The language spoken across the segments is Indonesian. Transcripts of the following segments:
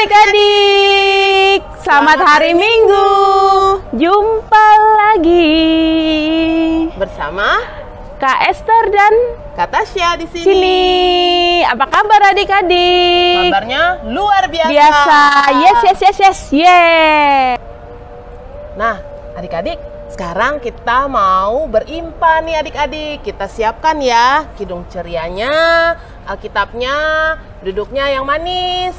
adik-adik, selamat hari Minggu. Jumpa lagi bersama Kak Esther dan Kak Tasya di sini. Apa kabar adik-adik? Kabarnya luar biasa. Yes. Yeah. Nah, adik-adik, sekarang kita mau berimpan nih adik-adik. Kita siapkan ya kidung cerianya, Alkitabnya, duduknya yang manis.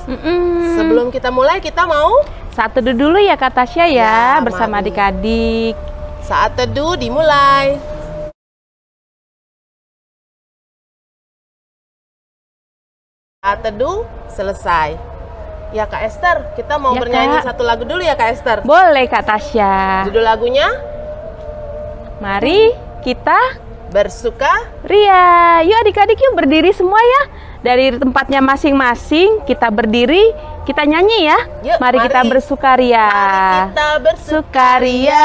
Sebelum kita mulai, kita mau saat teduh dulu ya Kak Tasya ya bersama adik-adik. Saat teduh dimulai. Saat teduh selesai. Ya Kak Esther, kita mau bernyanyi satu lagu dulu ya Kak Esther. Boleh Kak Tasya. Judul lagunya? Mari kita bersukaria. Yuk adik-adik yuk berdiri semua ya. Dari tempatnya masing-masing kita berdiri, kita nyanyi ya. Yuk, mari kita bersukaria. Mari kita bersukaria.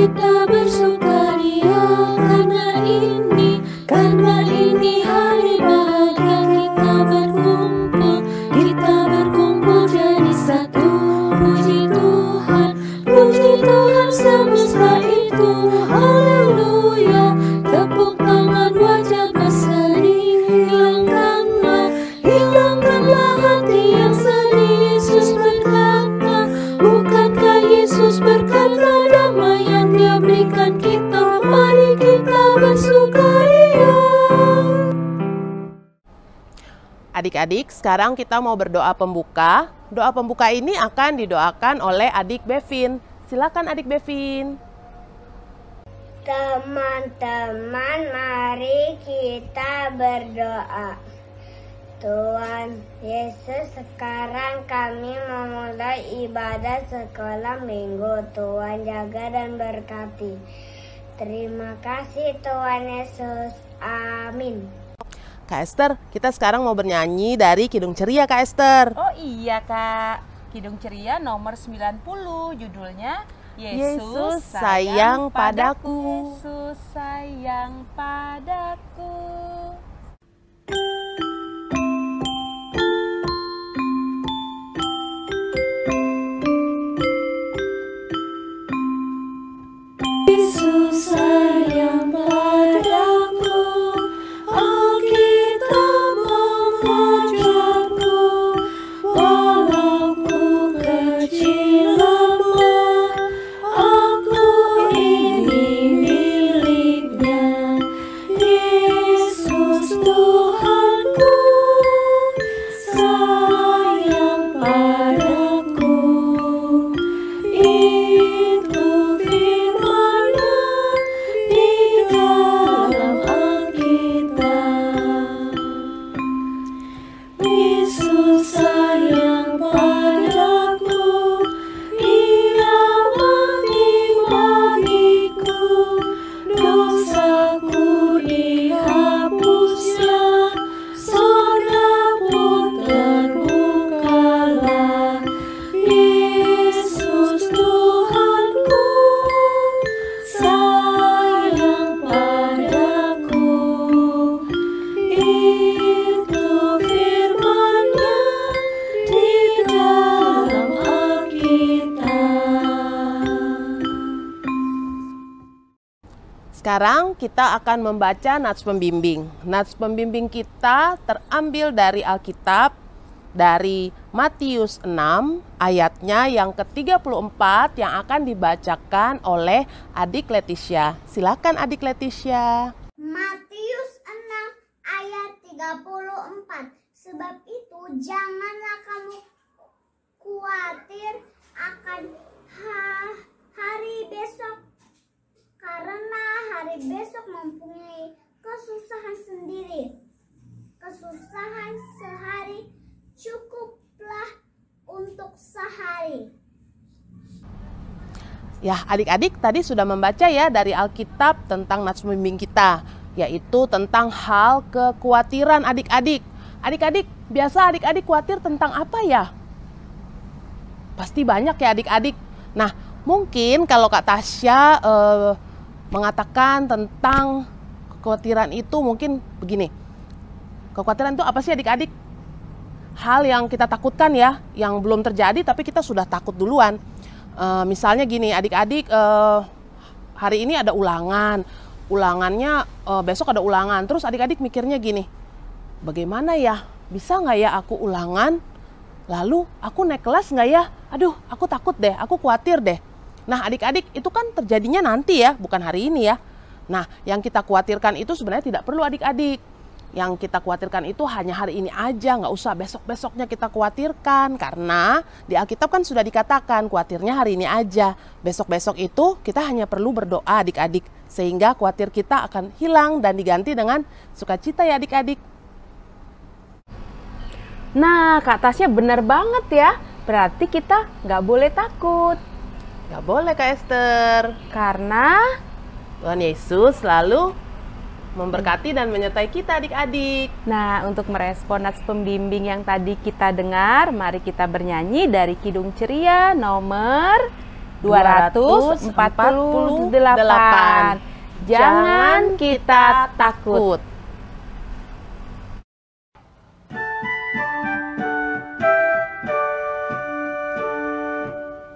Kita bersukaria karena ini hari bahagia. Kita berkumpul jadi satu. Puji Tuhan semesta itu. Haleluya. Tepuk tangan, wajah berseri. Hilangkanlah hati yang sedih. Yesus berkata, bukankah Yesus berkata damai yang Dia berikan kita? Mari kita bersukaria. Adik-adik, sekarang kita mau berdoa pembuka. Doa pembuka ini akan didoakan oleh adik Bevin. Silakan adik Bevin. Teman-teman, mari kita berdoa. Tuhan Yesus, sekarang kami memulai ibadah sekolah minggu. Tuhan jaga dan berkati. Terima kasih Tuhan Yesus. Amin. Kak Esther, kita sekarang mau bernyanyi dari Kidung Ceria Kak Esther. Oh iya Kak, Kidung Ceria nomor 90, judulnya Yesus sayang padaku. Yesus sayang padaku. Yesus sayang padaku. Alkitab mengajarku, walau ku kecil lemah, aku ini miliknya. Yesus Tuhanku sayang padaku. Itu firman-Nya di dalam Alkitab. Yesus sayang padaku, Ia mati bagiku, dosaku dihapusnya, surga pun terbukalah. Yesus Tuhanku sayang padaku. Itu firman-Nya di dalam Alkitab. Sekarang kita akan membaca nats pembimbing. Nats pembimbing kita terambil dari Alkitab, dari Matius 6 ayatnya yang ke-34 yang akan dibacakan oleh adik Leticia. Silakan adik Leticia. Matius 6 ayat 34. Sebab itu janganlah kamu khawatir akan hari besok, karena hari besok mempunyai kesusahan sendiri. Kesusahan sehari cukuplah untuk sehari. Ya, adik-adik tadi sudah membaca ya dari Alkitab tentang nats pembimbing kita, yaitu tentang hal kekhawatiran adik-adik. Adik-adik, biasa adik-adik khawatir tentang apa ya? Pasti banyak ya adik-adik. Nah, Mungkin kalau Kak Tasya mengatakan tentang kekhawatiran itu mungkin begini. Kekhawatiran itu apa sih adik-adik? Hal yang kita takutkan ya, yang belum terjadi tapi kita sudah takut duluan. Misalnya gini adik-adik, hari ini ada ulangannya besok ada ulangan. Terus adik-adik mikirnya gini, bagaimana ya, bisa nggak ya aku ulangan? Lalu aku naik kelas nggak ya? Aduh, aku takut deh, aku khawatir deh. Nah adik-adik itu kan terjadinya nanti ya, bukan hari ini ya. Nah yang kita khawatirkan itu sebenarnya tidak perlu adik-adik. Yang kita khawatirkan itu hanya hari ini aja, nggak usah besok-besoknya kita khawatirkan. Karena di Alkitab kan sudah dikatakan khawatirnya hari ini aja. Besok-besok itu kita hanya perlu berdoa adik-adik. Sehingga khawatir kita akan hilang dan diganti dengan sukacita ya adik-adik. Nah, Kak Tasya benar banget ya. Berarti kita nggak boleh takut. Nggak boleh Kak Esther. Karena Tuhan Yesus selalu memberkati dan menyertai kita adik-adik. Nah, untuk merespon nats pembimbing yang tadi kita dengar, mari kita bernyanyi dari Kidung Ceria nomor 248. Jangan kita takut.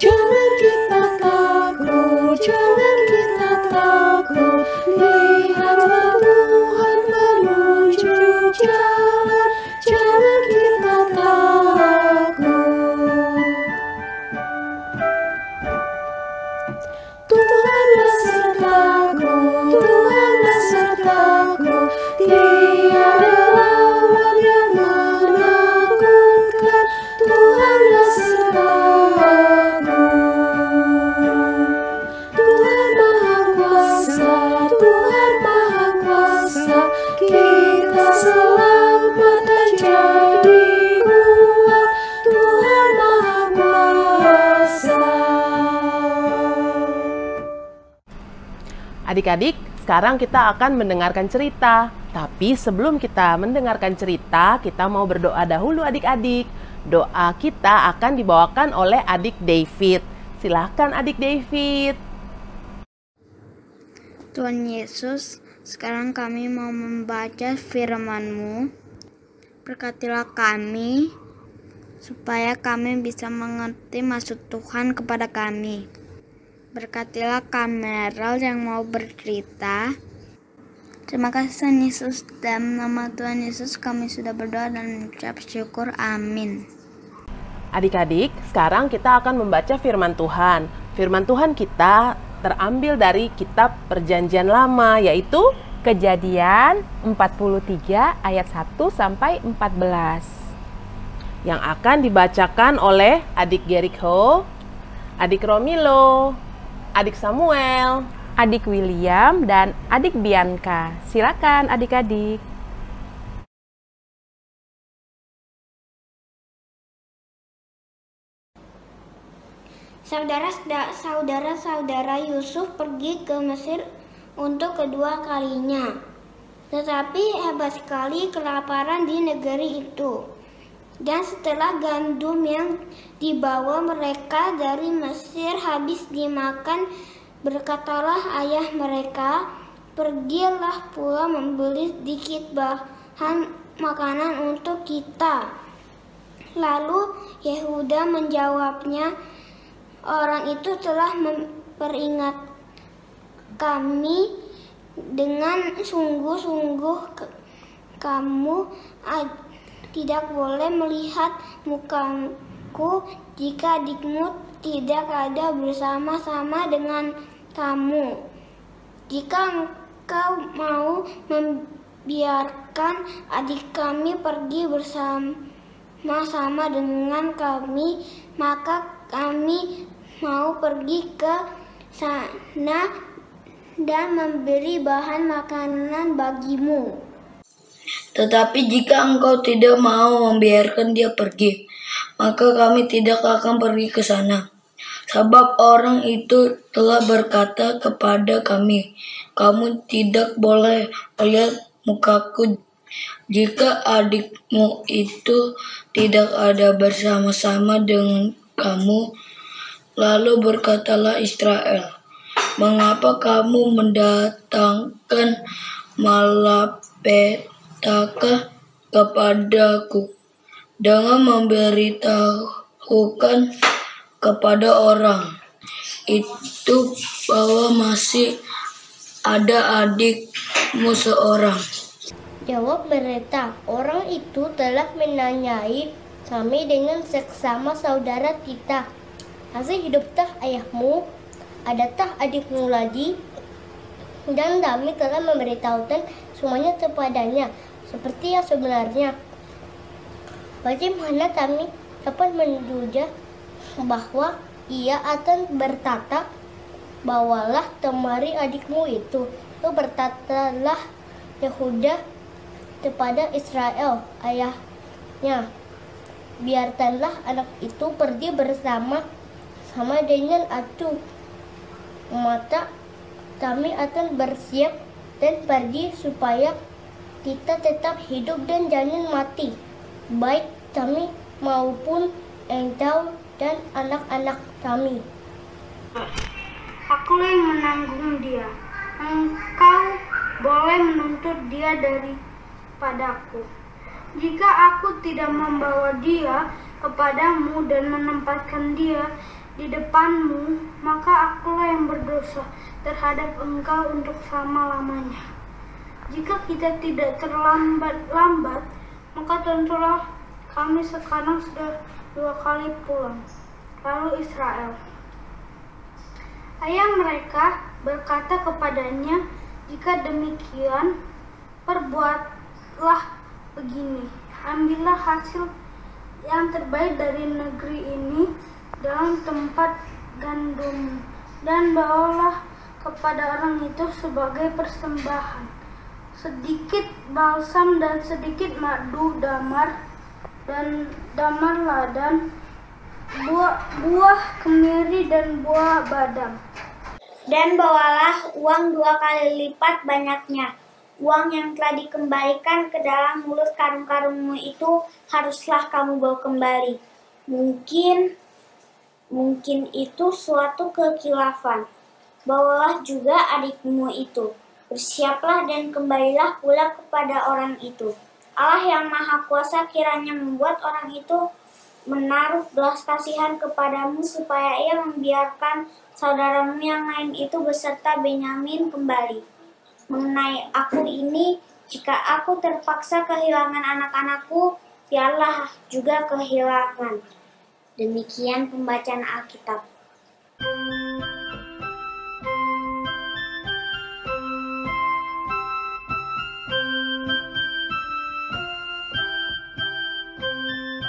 Jangan kita takut, jangan kita takut. Lihatlah Tuhan menuju jalan. Jangan kita takut. Tuhan besertaku, Tuhan besertaku. Tiada lawan yang menakutkan. Tuhan besertaku. Tuhan Maha Kuasa, Tuhan Maha Kuasa. Kita selamat dan jadi kuat. Tuhan Maha Kuasa. Adik-adik, sekarang kita akan mendengarkan cerita. Tapi sebelum kita mendengarkan cerita, kita mau berdoa dahulu adik-adik. Doa kita akan dibawakan oleh adik David. Silahkan adik David. Tuhan Yesus, sekarang kami mau membaca firman-Mu. Berkatilah kami, supaya kami bisa mengerti maksud Tuhan kepada kami. Berkatilah Kameral yang mau bercerita. Terima kasih Tuhan Yesus, dalam nama Tuhan Yesus kami sudah berdoa dan mengucap syukur. Amin. Adik-adik, sekarang kita akan membaca firman Tuhan. Firman Tuhan kita terambil dari kitab Perjanjian Lama, yaitu Kejadian 43 ayat 1 sampai 14. yang akan dibacakan oleh adik Jericho, adik Romilo, adik Samuel, Adik William dan adik Bianca. Silakan adik-adik. Saudara-saudara Yusuf pergi ke Mesir untuk kedua kalinya. Tetapi hebat sekali kelaparan di negeri itu. Dan setelah gandum yang dibawa mereka dari Mesir habis dimakan, berkatalah ayah mereka, "Pergilah pula membeli sedikit bahan makanan untuk kita." Lalu Yehuda menjawabnya, "Orang itu telah memperingat kami dengan sungguh-sungguh, kamu tidak boleh melihat mukaku jika adikmu tidak ada bersama-sama dengan kamu. Jika engkau mau membiarkan adik kami pergi bersama-sama dengan kami, maka kami mau pergi ke sana dan memberi bahan makanan bagimu. Tetapi jika engkau tidak mau membiarkan dia pergi, maka kami tidak akan pergi ke sana. Sebab orang itu telah berkata kepada kami, kamu tidak boleh melihat mukaku jika adikmu itu tidak ada bersama-sama dengan kamu. Lalu berkatalah Israel, "Mengapa kamu mendatangkan malapetaka kepadaku dengan memberitahukan kepada orang itu bahwa masih ada adikmu seorang?" Jawab mereka, "Orang itu telah menanyai kami dengan seksama saudara kita. Masih hidupkah ayahmu? Adakah adikmu lagi?" Dan kami telah memberitahukan semuanya kepadanya, seperti yang sebenarnya. Bagaimana kami dapat menduga bahwa ia akan berkata, "Bawalah kemari adikmu itu." Lalu berkatalah Yehuda kepada Israel, ayahnya, "Biarkanlah anak itu pergi bersama dengan aku, maka kami akan bersiap dan pergi supaya kita tetap hidup dan jangan mati, baik kami maupun engkau dan anak-anak kami." Akulah yang menanggung dia. Engkau boleh menuntut dia daripadaku. Jika aku tidak membawa dia kepadamu dan menempatkan dia di depanmu, maka akulah yang berdosa terhadap engkau untuk selama-lamanya. Jika kita tidak terlambat-lambat, maka tentulah kami sekarang sudah 2 kali pulang. Lalu Israel, ayah mereka, berkata kepadanya, "Jika demikian, perbuatlah begini. Ambillah hasil yang terbaik dari negeri ini dalam tempat gandum, dan bawalah kepada orang itu sebagai persembahan sedikit balsam dan sedikit madu damar dan damar ladan, buah kemiri dan buah badam. Dan bawalah uang 2 kali lipat banyaknya. Uang yang telah dikembalikan ke dalam mulut karung-karungmu itu haruslah kamu bawa kembali. Mungkin itu suatu kekhilafan. Bawalah juga adikmu itu. Bersiaplah dan kembalilah pula kepada orang itu. Allah yang Maha Kuasa kiranya membuat orang itu menaruh belas kasihan kepadamu supaya ia membiarkan saudaramu yang lain itu beserta Benyamin kembali. Mengenai aku ini, jika aku terpaksa kehilangan anak-anakku, biarlah juga kehilangan." Demikian pembacaan Alkitab.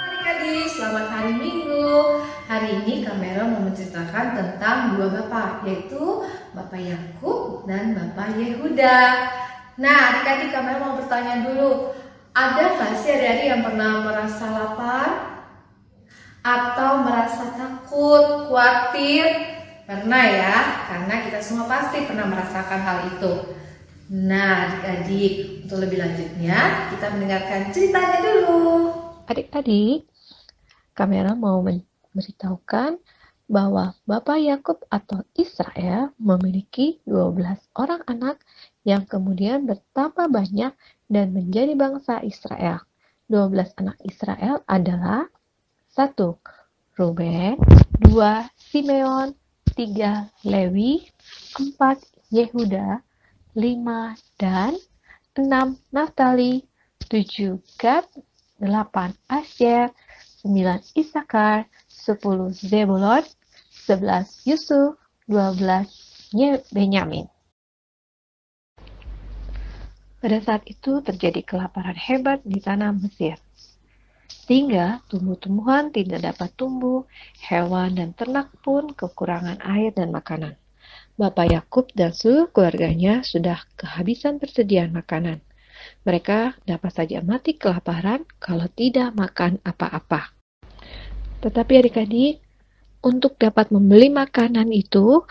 Adik-adik, selamat hari Minggu. Hari ini Kamera mau menceritakan tentang 2 bapak, yaitu Bapak Yakub dan Bapak Yehuda. Nah, adik-adik, Kamera mau bertanya dulu, ada nggak sih adik-adik yang pernah merasa lapar? Atau merasa takut, khawatir? Pernah ya, karena kita semua pasti pernah merasakan hal itu. Nah, adik-adik, untuk lebih lanjutnya, kita mendengarkan ceritanya dulu. Adik-adik, Kamera mau memberitahukan bahwa Bapak Yakub atau Israel memiliki 12 orang anak yang kemudian bertambah banyak dan menjadi bangsa Israel. 12 anak Israel adalah 1. Ruben, 2. Simeon, 3. Lewi, 4. Yehuda, 5. Dan, 6. Naftali, 7. Gad, 8. Asyer, 9. Isakar, 10. Zebulon, 11. Yusuf, 12. Benyamin. Pada saat itu terjadi kelaparan hebat di tanah Mesir, sehingga tumbuh-tumbuhan tidak dapat tumbuh, hewan dan ternak pun kekurangan air dan makanan. Bapak Yakub dan seluruh keluarganya sudah kehabisan persediaan makanan. Mereka dapat saja mati kelaparan kalau tidak makan apa-apa. Tetapi adik-adik, untuk dapat membeli makanan itu,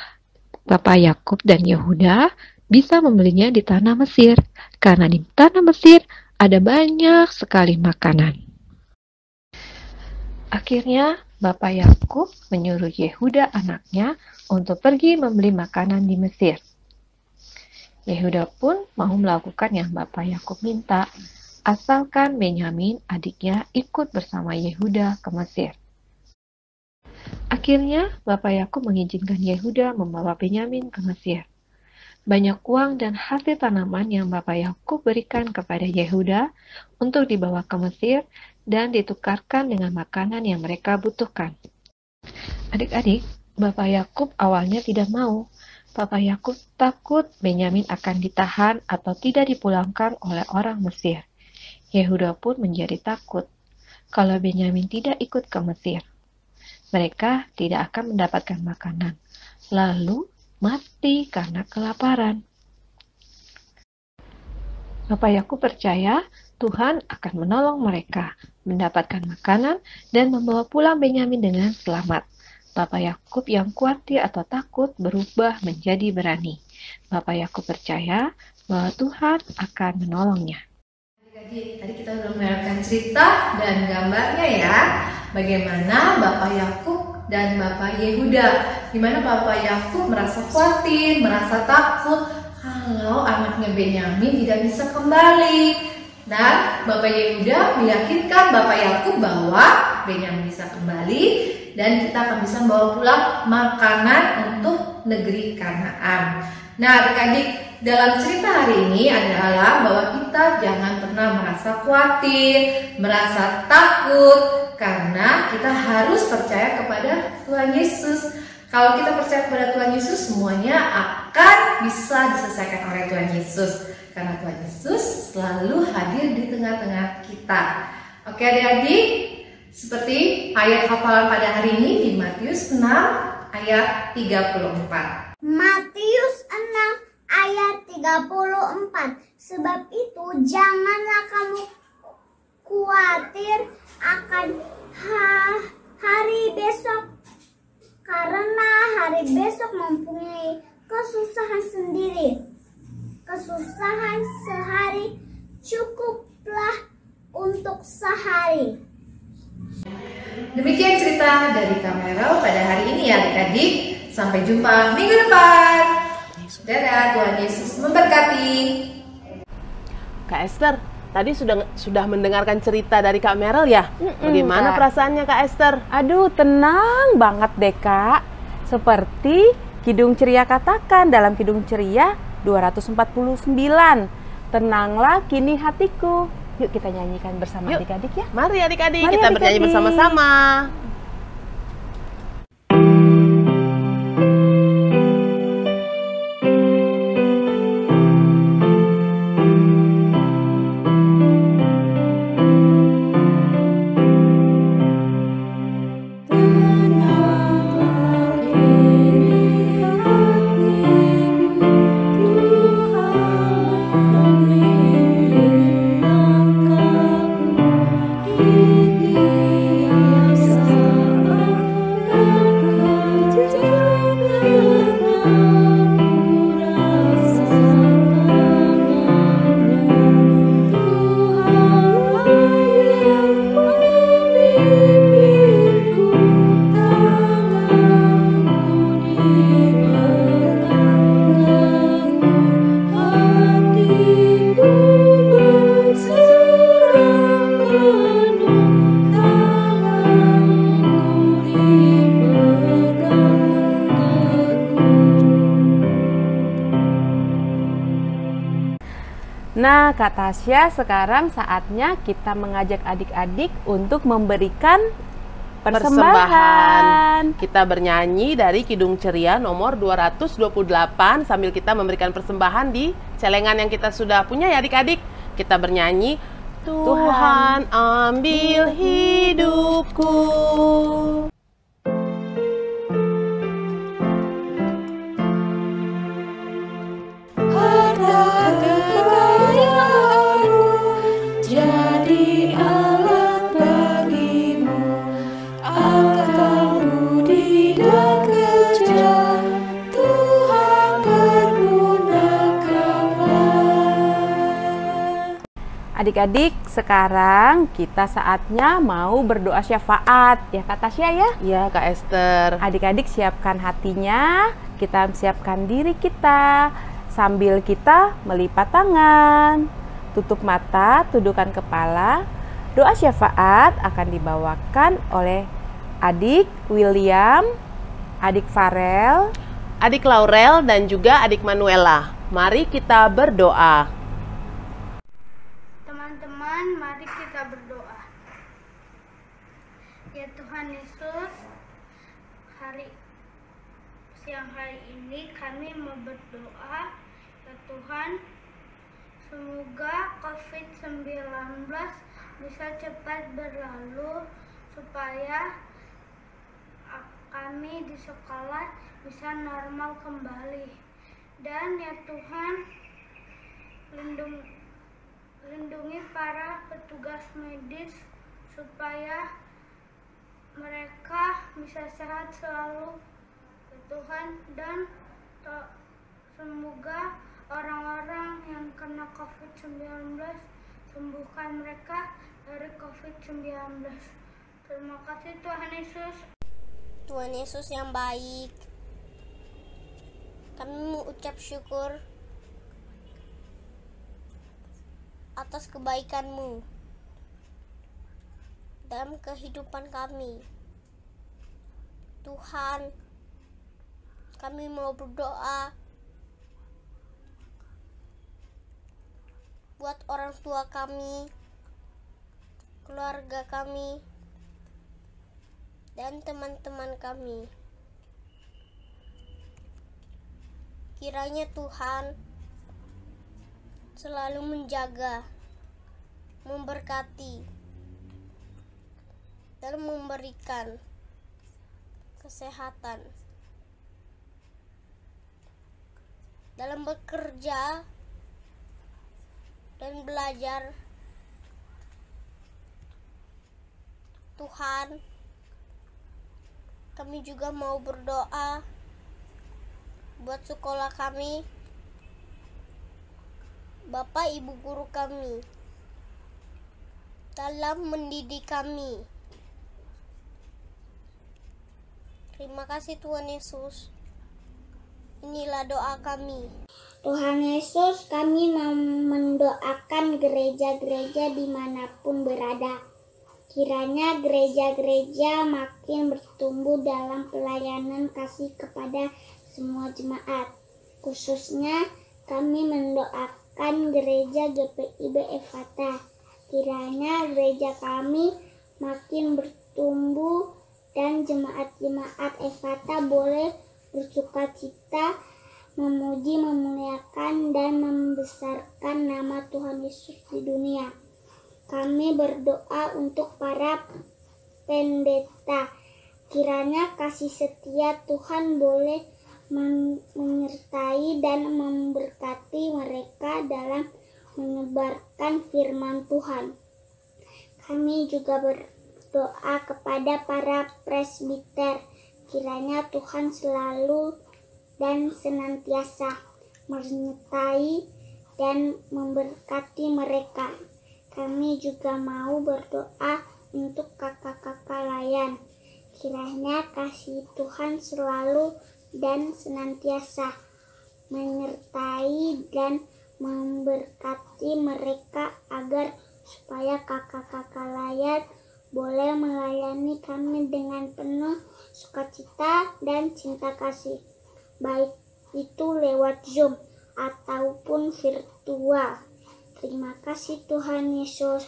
Bapak Yakub dan Yehuda bisa membelinya di tanah Mesir, karena di tanah Mesir ada banyak sekali makanan. Akhirnya, Bapak Yakub menyuruh Yehuda anaknya untuk pergi membeli makanan di Mesir. Yehuda pun mau melakukan yang Bapak Yakub minta, asalkan Benyamin adiknya ikut bersama Yehuda ke Mesir. Akhirnya, Bapak Yakub mengizinkan Yehuda membawa Benyamin ke Mesir. Banyak uang dan hasil tanaman yang Bapak Yakub berikan kepada Yehuda untuk dibawa ke Mesir dan ditukarkan dengan makanan yang mereka butuhkan. Adik-adik, Bapak Yakub awalnya tidak mau. Bapak Yakub takut Benyamin akan ditahan atau tidak dipulangkan oleh orang Mesir. Yehuda pun menjadi takut kalau Benyamin tidak ikut ke Mesir. Mereka tidak akan mendapatkan makanan, lalu mati karena kelaparan. Bapak Yakub percaya Tuhan akan menolong mereka mendapatkan makanan dan membawa pulang Benyamin dengan selamat. Bapak Yakub yang khawatir atau takut berubah menjadi berani. Bapak Yakub percaya bahwa Tuhan akan menolongnya. Adik-adik, tadi kita sudah mendengarkan cerita dan gambarnya ya, bagaimana Bapak Yakub dan Bapak Yehuda. Di mana Bapak Yakub merasa khawatir, merasa takut kalau anaknya Benyamin tidak bisa kembali. Dan Bapak Yehuda meyakinkan Bapak Yakub bahwa Benyamin bisa kembali dan kita akan bisa membawa pulang makanan untuk negeri Kanaan. Nah, adik-adik, dalam cerita hari ini adalah bahwa kita jangan pernah merasa khawatir, merasa takut, karena kita harus percaya kepada Tuhan Yesus. Kalau kita percaya kepada Tuhan Yesus, semuanya akan bisa diselesaikan oleh Tuhan Yesus. Karena Tuhan Yesus selalu hadir di tengah-tengah kita. Oke adik-adik, seperti ayat hafalan pada hari ini di Matius 6 ayat 34. Matius 6 ayat 34. Sebab itu janganlah kamu khawatir akan hari besok, karena hari besok mempunyai kesusahan sendiri. Kesusahan sehari cukuplah untuk sehari. Demikian cerita dari Kamera pada hari ini ya adik-adik. Sampai jumpa minggu depan. Dadah, Tuhan Yesus memberkati. Kak Esther, tadi sudah mendengarkan cerita dari Kak Merel ya? Bagaimana Kak. perasaannya Kak Esther? Aduh, tenang banget deh Kak. Seperti Kidung Ceria katakan dalam Kidung Ceria 249. Tenanglah kini hatiku. Yuk kita nyanyikan bersama Yuk. adik-adik ya. Mari adik-adik, Mari kita adik-adik. bernyanyi bersama-sama. Nah, Kak Tasya, sekarang saatnya kita mengajak adik-adik untuk memberikan persembahan. Kita bernyanyi dari Kidung Ceria nomor 228 sambil kita memberikan persembahan di celengan yang kita sudah punya ya adik-adik. Kita bernyanyi, Tuhan ambil hidupku. Jadi alat bagimu, angkatmu tidak kejar, Tuhan pergunakanlah. Adik-adik, sekarang kita saatnya mau berdoa syafaat. Ya Kak Tasya ya? Iya Kak Esther. Adik-adik siapkan hatinya, kita siapkan diri kita. Sambil kita melipat tangan, tutup mata, tundukkan kepala. Doa syafaat akan dibawakan oleh adik William, adik Farel, Adik Laurel dan juga adik Manuela. Mari kita berdoa. Teman-teman, mari kita berdoa. Ya Tuhan Yesus, siang hari ini kami mau berdoa. Ya Tuhan, semoga COVID-19 bisa cepat berlalu supaya kami di sekolah bisa normal kembali. Dan ya Tuhan, lindungi para petugas medis supaya mereka bisa sehat selalu ya Tuhan. Dan semoga orang-orang yang kena COVID-19 sembuhkan mereka dari COVID-19. Terima kasih Tuhan Yesus. Tuhan Yesus yang baik, kami mengucap syukur atas kebaikan-Mu dalam kehidupan kami. Tuhan, kami mau berdoa buat orang tua kami, keluarga kami, dan teman-teman kami. Kiranya Tuhan selalu menjaga, memberkati, dan memberikan kesehatan dalam bekerja dan belajar. Tuhan, kami juga mau berdoa buat sekolah kami, Bapak Ibu guru kami, dalam mendidik kami. Terima kasih Tuhan Yesus. Inilah doa kami. Tuhan Yesus, kami mau mendoakan gereja-gereja dimanapun berada. Kiranya gereja-gereja makin bertumbuh dalam pelayanan kasih kepada semua jemaat. Khususnya kami mendoakan gereja GPIB Efata. Kiranya gereja kami makin bertumbuh dan jemaat-jemaat Efata boleh bersukacita, memuji, memuliakan, dan membesarkan nama Tuhan Yesus di dunia. Kami berdoa untuk para pendeta. Kiranya kasih setia Tuhan boleh menyertai dan memberkati mereka dalam menyebarkan firman Tuhan. Kami juga berdoa kepada para presbiter. Kiranya Tuhan selalu dan senantiasa menyertai dan memberkati mereka. Kami juga mau berdoa untuk kakak-kakak layan. Kiranya kasih Tuhan selalu dan senantiasa menyertai dan memberkati mereka agar supaya kakak-kakak layan boleh melayani kami dengan penuh sukacita dan cinta kasih, baik itu lewat Zoom ataupun virtual. Terima kasih Tuhan Yesus.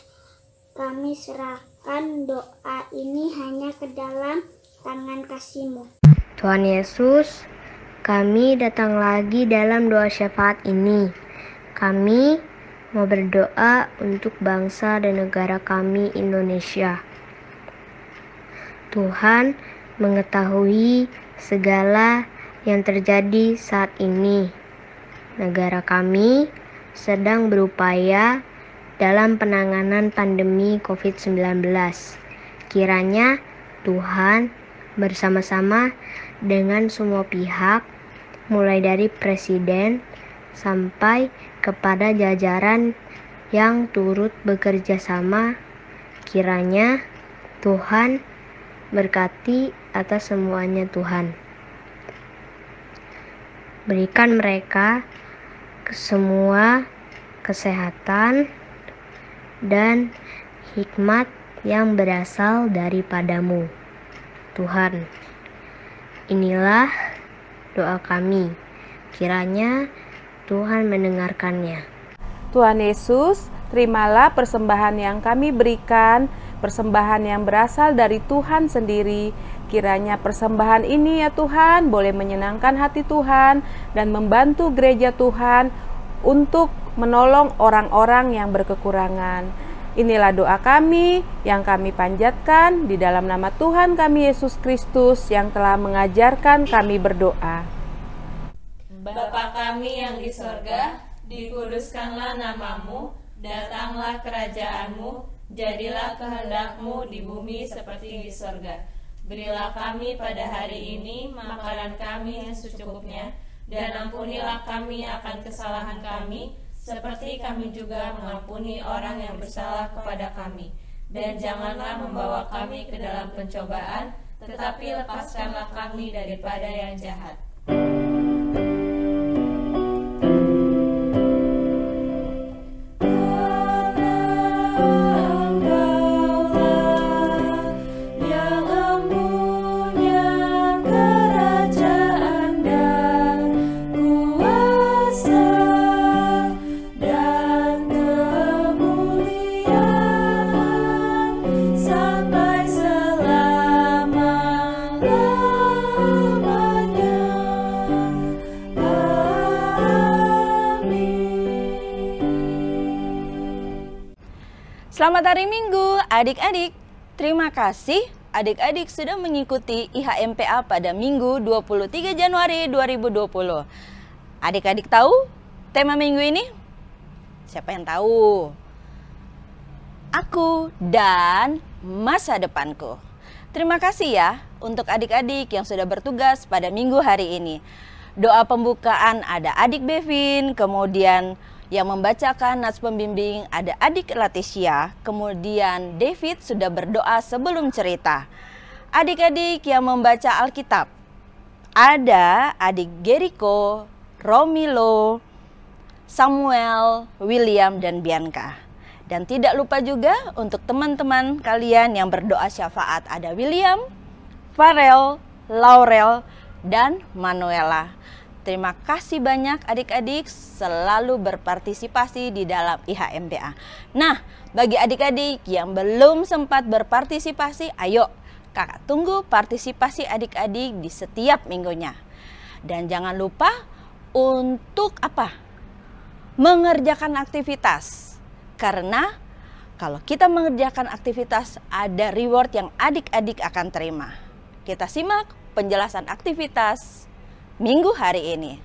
Kami serahkan doa ini hanya ke dalam tangan kasih-Mu. Tuhan Yesus, kami datang lagi dalam doa syafaat ini. Kami mau berdoa untuk bangsa dan negara kami Indonesia. Tuhan mengetahui segala yang terjadi saat ini. Negara kami sedang berupaya dalam penanganan pandemi COVID-19. Kiranya Tuhan bersama-sama dengan semua pihak, mulai dari Presiden sampai kepada jajaran yang turut bekerja sama. Kiranya Tuhan berkati atas semuanya Tuhan. Berikan mereka semua kesehatan dan hikmat yang berasal daripadamu, Tuhan. Inilah doa kami. Kiranya Tuhan mendengarkannya. Tuhan Yesus, terimalah persembahan yang kami berikan, persembahan yang berasal dari Tuhan sendiri. Kiranya persembahan ini ya Tuhan boleh menyenangkan hati Tuhan dan membantu gereja Tuhan untuk menolong orang-orang yang berkekurangan. Inilah doa kami yang kami panjatkan di dalam nama Tuhan kami Yesus Kristus yang telah mengajarkan kami berdoa. Bapa kami yang di sorga, dikuduskanlah namamu, datanglah kerajaanmu, jadilah kehendak-Mu di bumi seperti di sorga. Berilah kami pada hari ini makanan kami yang secukupnya, dan ampunilah kami akan kesalahan kami, seperti kami juga mengampuni orang yang bersalah kepada kami. Dan janganlah membawa kami ke dalam pencobaan, tetapi lepaskanlah kami daripada yang jahat. Selamat hari Minggu, adik-adik. Terima kasih adik-adik sudah mengikuti IHMPA pada Minggu 23 Januari 2020. Adik-adik tahu tema minggu ini? Siapa yang tahu? Aku dan masa depanku. Terima kasih ya untuk adik-adik yang sudah bertugas pada minggu hari ini. Doa pembukaan ada adik Bevin, kemudian yang membacakan nats pembimbing ada adik Leticia, kemudian David sudah berdoa sebelum cerita. Adik-adik yang membaca Alkitab ada adik Geriko, Romilo, Samuel, William, dan Bianca. Dan tidak lupa juga untuk teman-teman kalian yang berdoa syafaat ada William, Farel, Laurel, dan Manuela. Terima kasih banyak adik-adik selalu berpartisipasi di dalam IHMPA. Nah, bagi adik-adik yang belum sempat berpartisipasi, ayo kakak tunggu partisipasi adik-adik di setiap minggunya. Dan jangan lupa untuk apa? Mengerjakan aktivitas. Karena kalau kita mengerjakan aktivitas ada reward yang adik-adik akan terima. Kita simak penjelasan aktivitas minggu hari ini.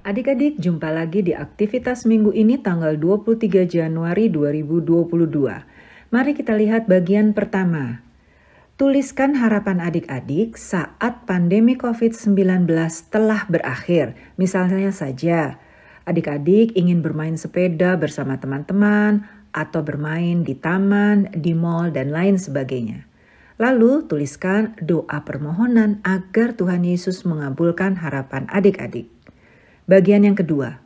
Adik-adik, jumpa lagi di aktivitas minggu ini tanggal 23 Januari 2022. Mari kita lihat bagian pertama. Tuliskan harapan adik-adik saat pandemi COVID-19 telah berakhir. Misalnya saja, adik-adik ingin bermain sepeda bersama teman-teman atau bermain di taman, di mall, dan lain sebagainya. Lalu tuliskan doa permohonan agar Tuhan Yesus mengabulkan harapan adik-adik. Bagian yang kedua,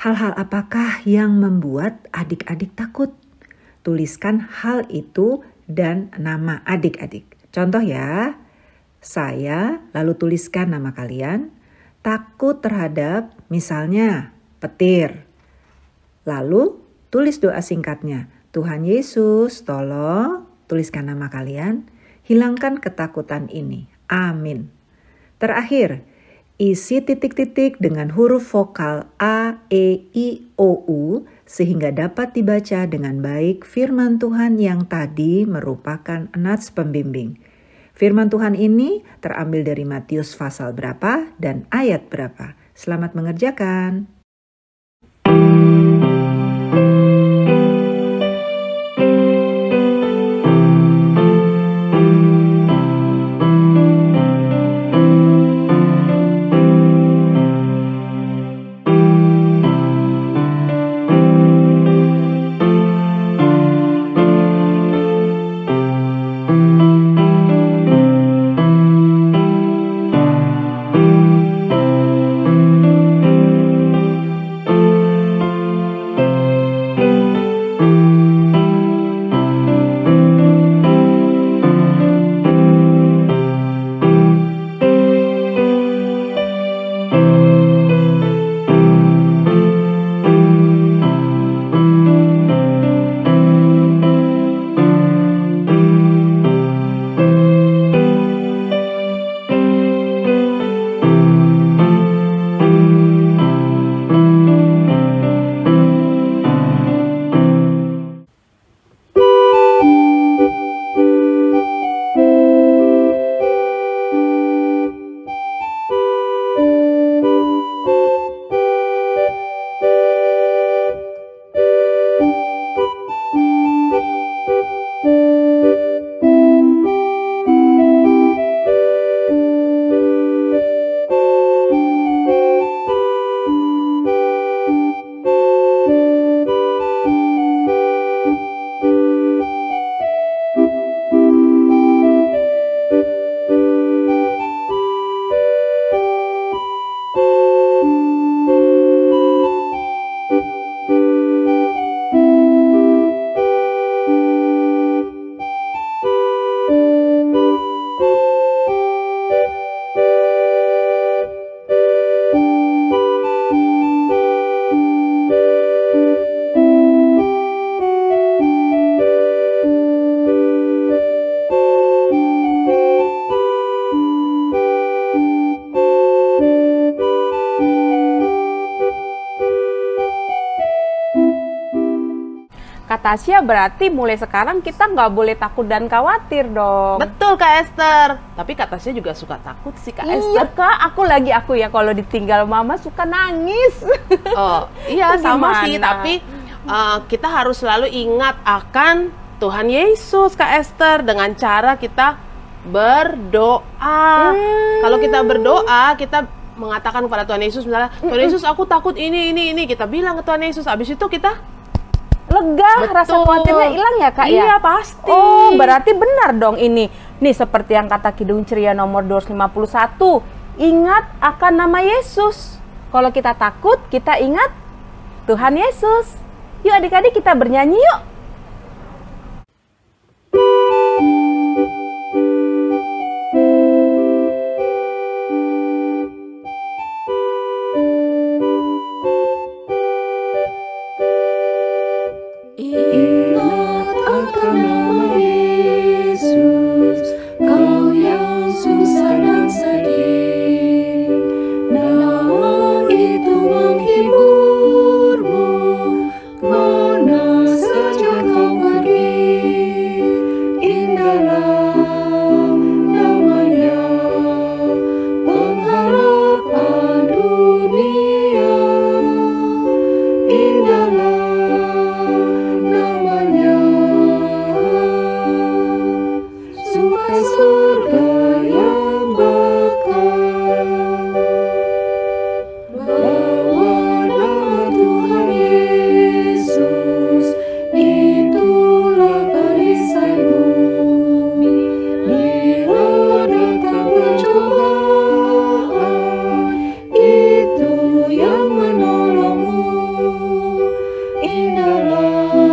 hal-hal apakah yang membuat adik-adik takut? Tuliskan hal itu dan nama adik-adik. Contoh ya, saya lalu tuliskan nama kalian, takut terhadap misalnya petir. Lalu tulis doa singkatnya, Tuhan Yesus tolong. Tuliskan nama kalian, hilangkan ketakutan ini. Amin. Terakhir, isi titik-titik dengan huruf vokal A, E, I, O, U sehingga dapat dibaca dengan baik firman Tuhan yang tadi merupakan nats pembimbing. Firman Tuhan ini terambil dari Matius pasal berapa dan ayat berapa. Selamat mengerjakan. Kak Tasya, berarti mulai sekarang kita nggak boleh takut dan khawatir dong. Betul Kak Esther. Tapi Kak Tasya juga suka takut sih Kak Iya Esther. Kak, aku ya kalau ditinggal mama suka nangis. Oh iya Itu sama sih, gimana? tapi kita harus selalu ingat akan Tuhan Yesus Kak Esther dengan cara kita berdoa. Kalau kita berdoa, kita mengatakan kepada Tuhan Yesus misalnya, Tuhan Yesus aku takut ini. Kita bilang ke Tuhan Yesus, habis itu kita lega, rasa khawatirnya hilang ya Kak ya? Iya pasti. Oh berarti benar dong ini. Nih seperti yang kata Kidung Ceria nomor 251, ingat akan nama Yesus. Kalau kita takut, kita ingat Tuhan Yesus. Yuk adik-adik kita bernyanyi yuk. Ingat akan nama Yesus, kau yang susah dan sedih. Nama itu menghiburmu, mana saja kau pergi. Indahlah namanya, pengharapan dunia. Indahlah surga yang bakal. Bawa nama Tuhan Yesus, itulah perisaimu. Bila datang pencobaan, itu yang menolongmu. Indahlah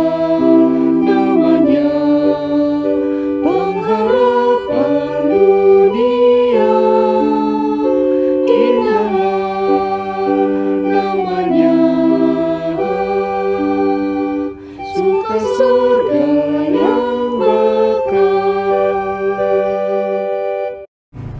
namanya, pengharapan dunia. Indahlah namanya, suka surga yang bakal.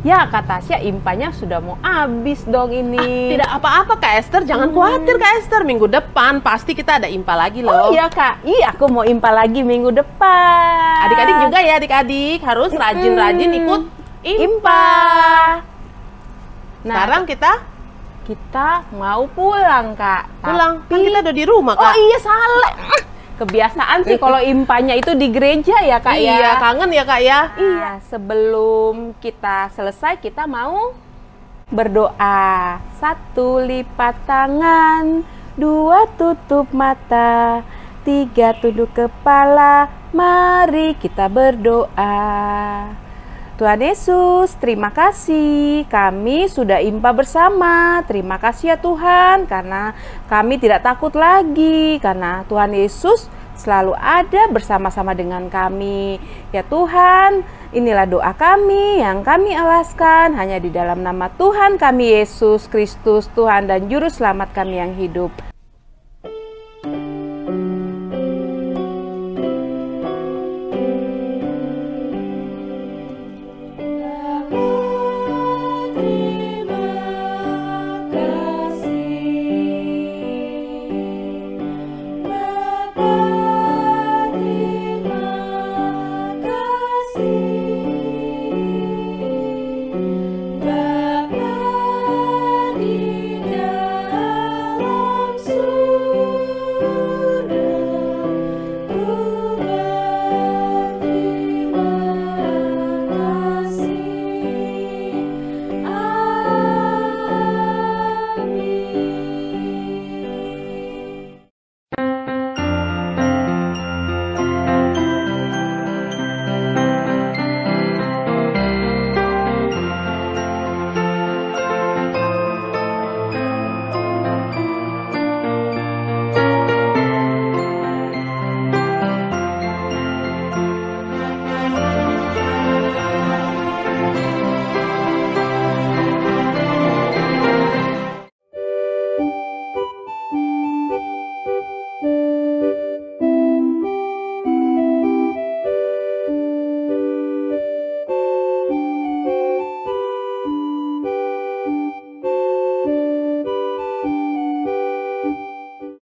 Ya Kak Tasya, impanya sudah mau habis dong ini. Tidak apa-apa Kak Esther, jangan khawatir Kak Esther. Minggu depan pasti kita ada impa lagi Oh loh. iya Kak, aku mau impa lagi minggu depan. Adik-adik juga ya, adik-adik harus rajin-rajin ikut impa. Nah, sekarang kita mau pulang Kak. Pulang? Tapi Kan kita udah di rumah Kak. Oh iya salah. Kebiasaan sih kalau impanya itu di gereja ya Kak ya. Iya, kangen ya Kak ya. Iya, sebelum kita selesai kita mau berdoa. 1 lipat tangan, 2 tutup mata, 3 tunduk kepala. Mari kita berdoa. Tuhan Yesus, terima kasih kami sudah impa bersama. Terima kasih ya Tuhan, karena kami tidak takut lagi, karena Tuhan Yesus selalu ada bersama-sama dengan kami. Ya Tuhan, inilah doa kami yang kami alaskan hanya di dalam nama Tuhan kami Yesus Kristus, Tuhan dan Juru Selamat kami yang hidup.